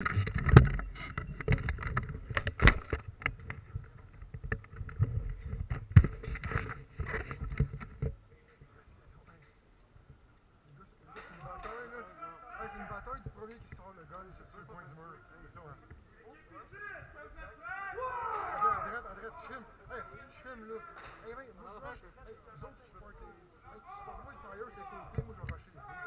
C'est une bataille du premier qui sort le gun sur le coin du mur. C'est ça, hein. Arrête, je filme. Hey, je filme là. Hey, moi, hey, vous autres, supportez. Hey, tu supportes moi le fire, c'est côté, moi je vais rusher les dés.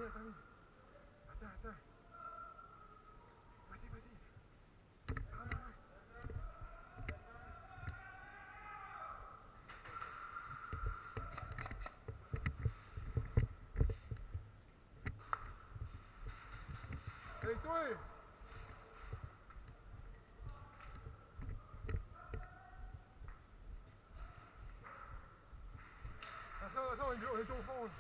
Let's go. Attends. Attends. Vas-y. Hey, toi! Attention, on est au fond.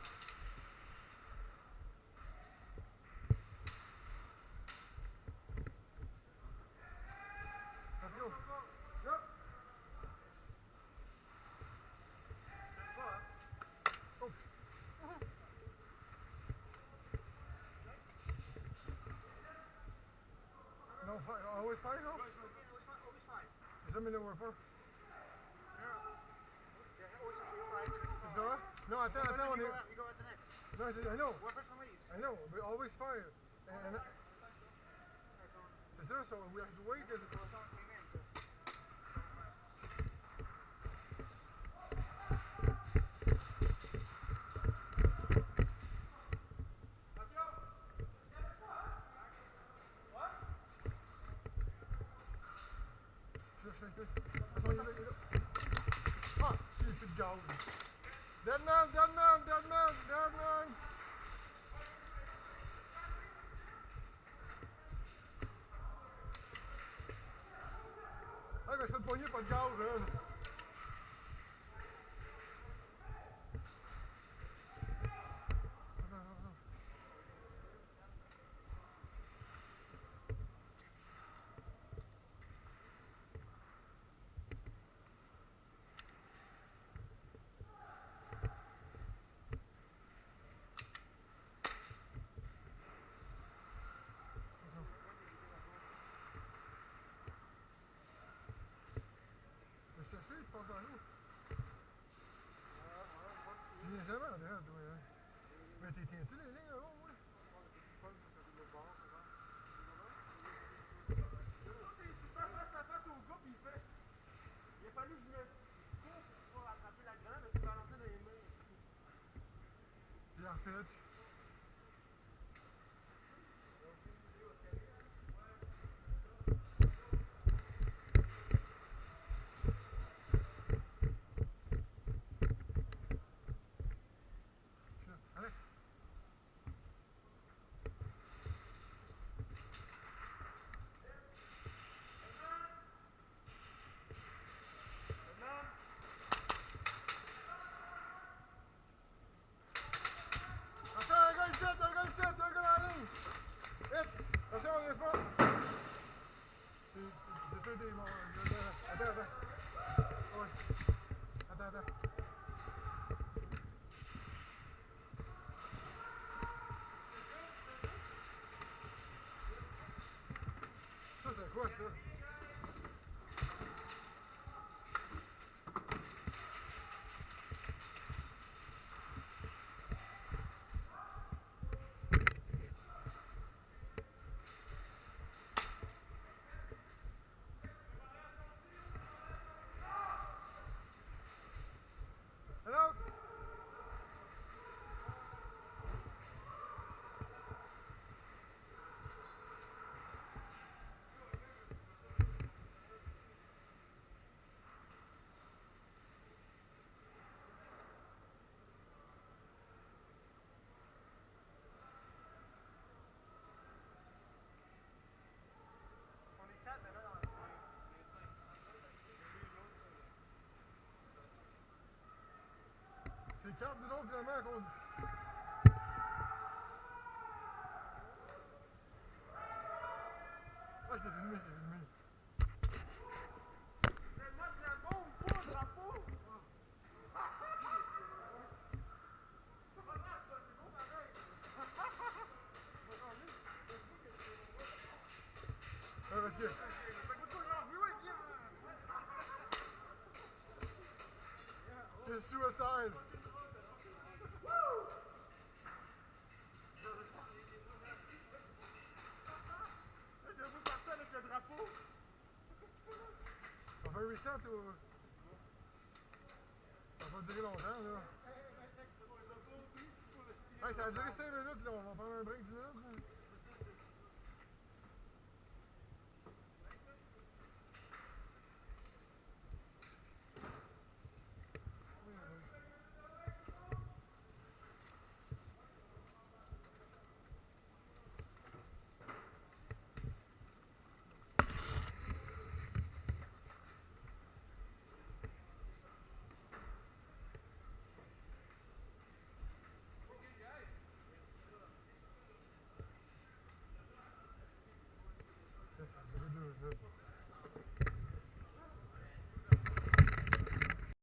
Let's go. Yep. Oops. No, always fire, no? Is that mean that we're for? C'est ça? Non, attends, on est... No, I know. I know, but always fire. C'est ça, so we have to wait. Attends, il est là. Ah, si, il fait de gaz. Dead man! Ah, je me suis fait pogner, pas de gaz, là. Je te suis, tu passes dans l'eau. Tu viens jamais en arrière, toi, hein? Mais tiens-tu les lignes en haut, oui? Il a fallu que je me cours pour pouvoir attraper la grenade, mais c'est balancé dans les mains. Tu en refais-tu? Alex? c'est filmé. Mais moi, je la bombe, pas le drapeau. C'est pas grave, ça, c'est bon pareil. Ouais, parce que. C'est suicide! Je veux partir avec le drapeau. On fait un reset ou. Ça va pas durer longtemps là. Hey, ça a duré 5 minutes là, on va prendre un break 10 minutes là. Ça a duré 2 minutes.